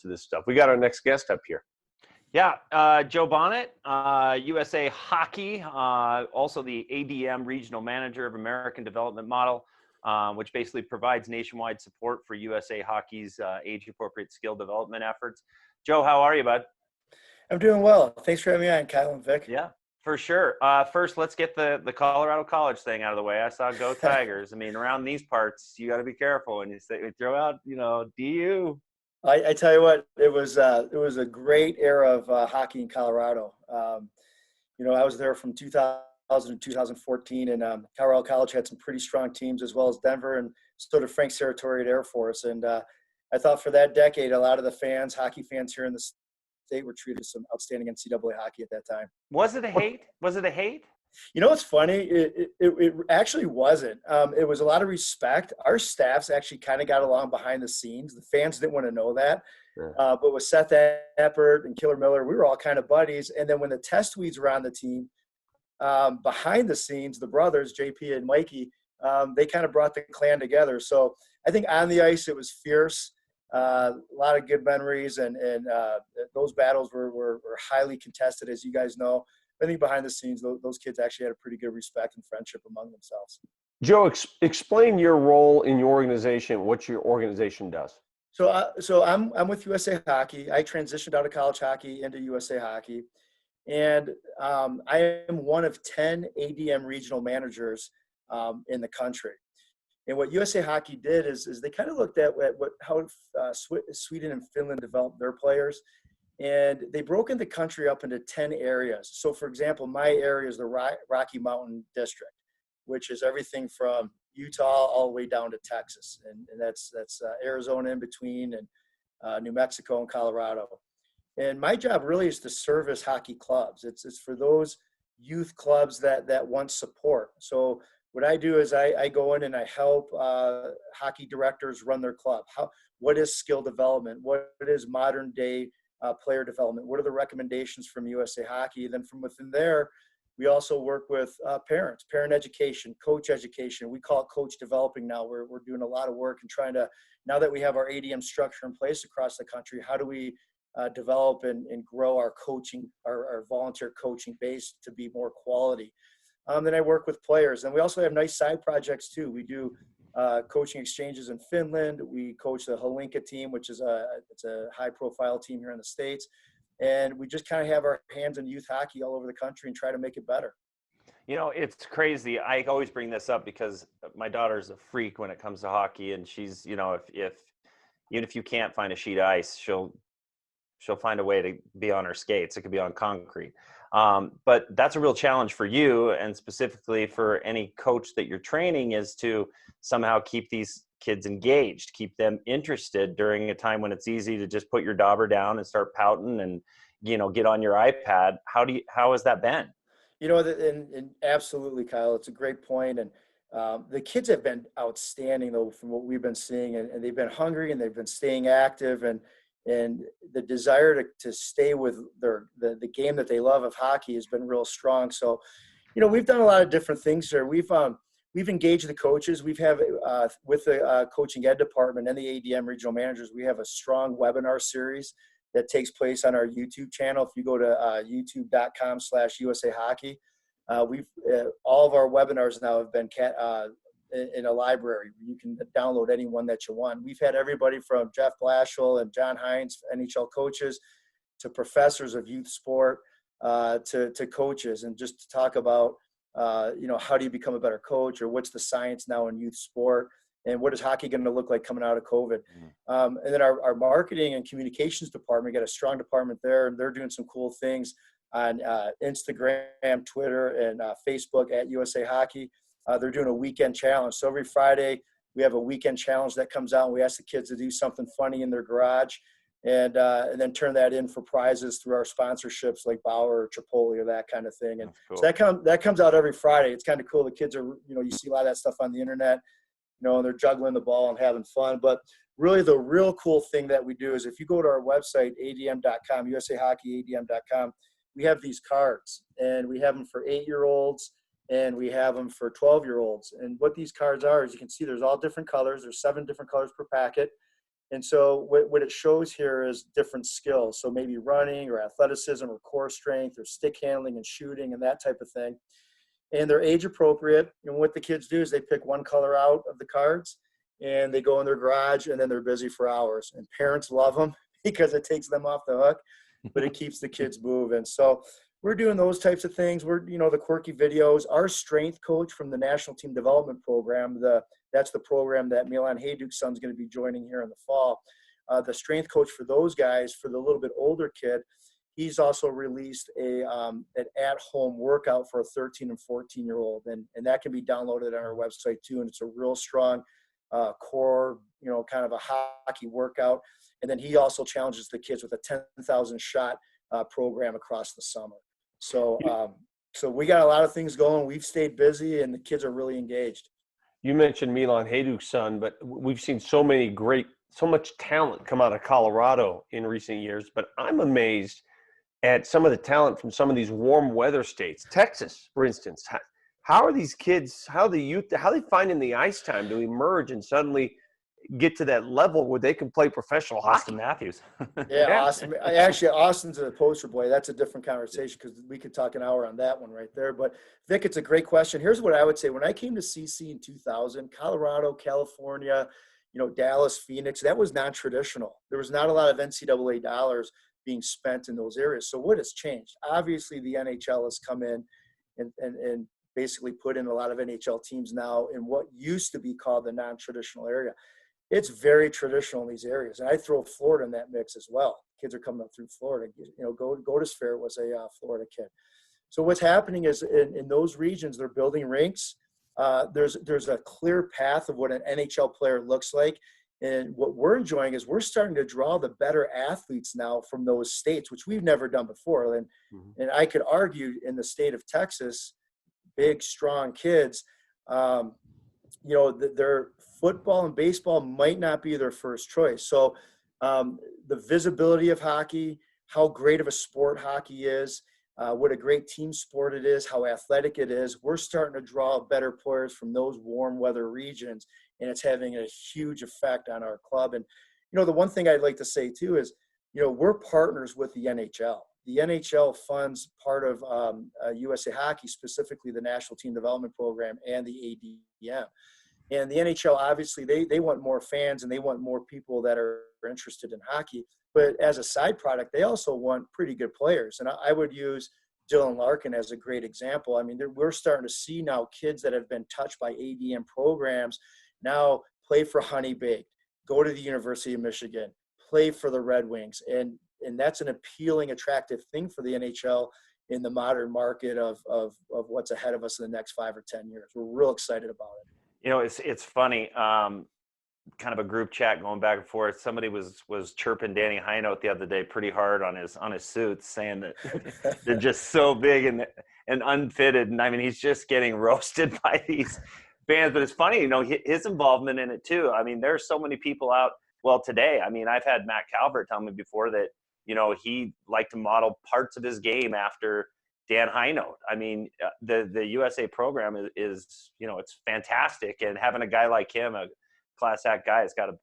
to this stuff. We got our next guest up here. Yeah, Joe Bonnett, USA Hockey, also the ADM Regional Manager of American Development Model, which basically provides nationwide support for USA Hockey's age-appropriate skill development efforts. Joe, how are you, bud? I'm doing well. Thanks for having me on, Kyle and Vic. Yeah, for sure. First, let's get the Colorado College thing out of the way. I saw Go Tigers. I mean, around these parts, you got to be careful when you throw out, DU. I tell you what, it was a great era of hockey in Colorado. I was there from 2000 to 2014, and Colorado College had some pretty strong teams, as well as Denver, and so did Frank Serratori at Air Force. And I thought for that decade, a lot of the hockey fans here in the state were treated some outstanding NCAA hockey at that time. Was it a hate? It's funny. It actually wasn't. It was a lot of respect. Our staffs actually kind of got along behind the scenes. The fans didn't want to know that. Sure. But with Seth Eppert and Killer Miller, we were all kind of buddies. And then when the Test Weeds were on the team, behind the scenes, the brothers, JP and Mikey, they kind of brought the clan together. So I think on the ice, it was fierce. A lot of good memories. And those battles were highly contested, as you guys know. I think behind the scenes, those kids actually had a pretty good respect and friendship among themselves. Joe, explain your role in your organization, what your organization does. So I'm with USA Hockey. I transitioned out of college hockey into USA Hockey. And I am one of 10 ADM regional managers in the country. And what USA Hockey did is they kind of looked at how Sweden and Finland developed their players. And they broke the country up into 10 areas. So, for example, my area is the Rocky Mountain District, which is everything from Utah all the way down to Texas. And that's Arizona in between, and New Mexico and Colorado. And my job really is to service hockey clubs. It's for those youth clubs that want support. So what I do is I go in and I help hockey directors run their club. What is skill development? What is modern day player development? What are the recommendations from USA Hockey? Then from within there, we also work with parents, parent education, coach education. We call it coach developing now. We're doing a lot of work and trying to, now that we have our ADM structure in place across the country, how do we develop and grow our coaching, our volunteer coaching base to be more quality? Then I work with players. And we also have nice side projects too. We do coaching exchanges in Finland. We coach the Hlinka team, which is it's a high-profile team here in the States. And we just kind of have our hands in youth hockey all over the country and try to make it better. It's crazy. I always bring this up because my daughter's a freak when it comes to hockey, and she's, if even if you can't find a sheet of ice, she'll find a way to be on her skates. It could be on concrete. But that's a real challenge for you, and specifically for any coach that you're training, is to somehow keep these kids engaged, keep them interested during a time when it's easy to just put your dauber down and start pouting and, get on your iPad. How has that been? And absolutely, Kyle, it's a great point. And the kids have been outstanding, though, from what we've been seeing, and they've been hungry and they've been staying active, and the desire to stay with the game that they love of hockey has been real strong. So, we've done a lot of different things here. We've engaged the coaches. With the coaching ed department and the ADM regional managers, we have a strong webinar series that takes place on our YouTube channel. If you go to youtube.com/USA Hockey, all of our webinars now have been in a library. You can download any one that you want. We've had everybody from Jeff Blashill and John Hines, NHL coaches, to professors of youth sport, to coaches, and just to talk about, how do you become a better coach, or what's the science now in youth sport, and what is hockey going to look like coming out of COVID. And then our marketing and communications department, got a strong department there, and they're doing some cool things on Instagram, Twitter, and Facebook at USA Hockey. They're doing a weekend challenge. So every Friday we have a weekend challenge that comes out, and we ask the kids to do something funny in their garage, and then turn that in for prizes through our sponsorships like Bauer or Chipotle or that kind of thing. And cool. So that comes out every Friday. It's kind of cool. The kids are, you see a lot of that stuff on the internet, and they're juggling the ball and having fun. But really the real cool thing that we do is, if you go to our website, adm.com, usahockeyadm.com, we have these cards, and we have them for 8-year-olds, and we have them for 12-year-olds. And what these cards are, as you can see, there's all different colors. There's 7 different colors per packet. And so what it shows here is different skills. So maybe running or athleticism or core strength or stick handling and shooting and that type of thing. And they're age appropriate. And what the kids do is they pick one color out of the cards and they go in their garage and then they're busy for hours. And parents love them because it takes them off the hook, but it keeps the kids moving. So we're doing those types of things. We're, the quirky videos. Our strength coach from the National Team Development Program, that's the program that Milan Hajduk's son's going to be joining here in the fall. The strength coach for those guys, for the little bit older kid, he's also released an at-home workout for a 13 and 14-year-old, and that can be downloaded on our website too. And it's a real strong core, kind of a hockey workout. And then he also challenges the kids with a 10,000 shot program across the summer. So we got a lot of things going. We've stayed busy, and the kids are really engaged. You mentioned Milan Hajduk's son, but we've seen so much talent come out of Colorado in recent years. But I'm amazed at some of the talent from some of these warm weather states. Texas, for instance. How are these kids, how are they finding the ice time to emerge and suddenly get to that level where they can play professional hockey? Austin Matthews. Yeah, Austin. Actually, Austin's a poster boy. That's a different conversation because we could talk an hour on that one right there. But Vic, it's a great question. Here's what I would say. When I came to CC in 2000, Colorado, California, Dallas, Phoenix, that was non-traditional. There was not a lot of NCAA dollars being spent in those areas. So what has changed? Obviously, the NHL has come in and basically put in a lot of NHL teams now in what used to be called the non-traditional area. It's very traditional in these areas. And I throw Florida in that mix as well. Kids are coming up through Florida. Gotis Fair was a Florida kid. So what's happening is in those regions, they're building rinks. There's a clear path of what an NHL player looks like. And what we're enjoying is we're starting to draw the better athletes now from those states, which we've never done before. And I could argue in the state of Texas, big, strong kids, their football and baseball might not be their first choice. So the visibility of hockey, how great of a sport hockey is, what a great team sport it is, how athletic it is, we're starting to draw better players from those warm weather regions, and it's having a huge effect on our club. And, the one thing I'd like to say too is, we're partners with the NHL. The NHL funds part of USA Hockey, specifically the National Team Development Program and the ADM. And the NHL, obviously, they want more fans and they want more people that are interested in hockey. But as a side product, they also want pretty good players. And I would use Dylan Larkin as a great example. I mean, we're starting to see now kids that have been touched by ADM programs now play for Honey Baked, go to the University of Michigan, play for the Red Wings. And that's an appealing, attractive thing for the NHL in the modern market of what's ahead of us in the next 5 or 10 years. We're real excited about it. It's funny, kind of a group chat going back and forth. Somebody was chirping Danny Heinold the other day pretty hard on his suits, saying that they're just so big and unfitted. And I mean, he's just getting roasted by these fans. But it's funny, his involvement in it too. I mean, there's so many people out. Well, today, I mean, I've had Matt Calvert tell me before that, he liked to model parts of his game after Dan Heinold. I mean, the USA program is it's fantastic, and having a guy like him, a class act guy, has got to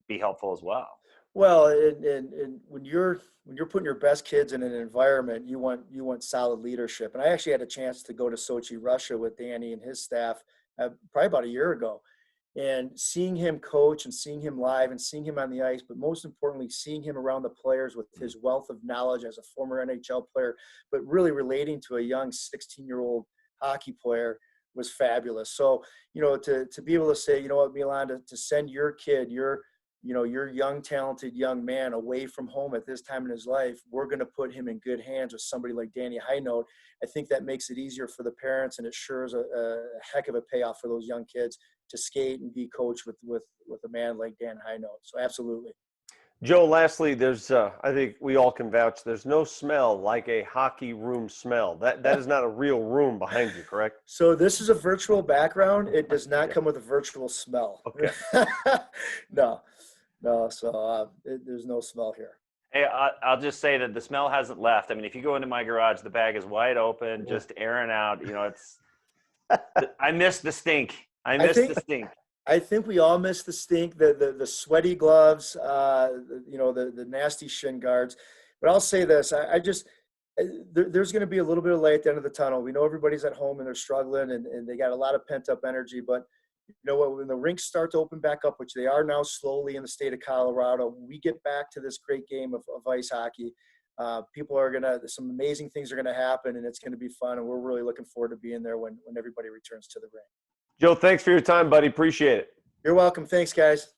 be helpful as well. Well, and when you're putting your best kids in an environment, you want solid leadership. And I actually had a chance to go to Sochi, Russia, with Danny and his staff probably about a year ago. And seeing him coach and seeing him live and seeing him on the ice, but most importantly, seeing him around the players with his wealth of knowledge as a former NHL player, but really relating to a young 16-year-old hockey player was fabulous. So, to be able to say, Milan, to send your kid, your young, talented young man away from home at this time in his life, we're going to put him in good hands with somebody like Danny Heinold. I think that makes it easier for the parents, and it sure is a heck of a payoff for those young kids to skate and be coached with a man like Dan Heinold. So absolutely. Joe, lastly, there's I think we all can vouch, there's no smell like a hockey room smell. That is not a real room behind you, correct? So this is a virtual background. It does not come with a virtual smell. Okay. No. So there's no smell here. Hey, I'll just say that the smell hasn't left. I mean, if you go into my garage, the bag is wide open, just airing out. I miss the stink. I miss the stink. I think we all miss the stink, the sweaty gloves, the nasty shin guards. But I'll say this: I just there's going to be a little bit of light at the end of the tunnel. We know everybody's at home and they're struggling, and they got a lot of pent up energy. But you know what? When the rinks start to open back up, which they are now slowly in the state of Colorado, we get back to this great game of ice hockey. People are some amazing things are gonna happen, and it's gonna be fun. And we're really looking forward to being there when everybody returns to the rink. Joe, thanks for your time, buddy. Appreciate it. You're welcome. Thanks, guys.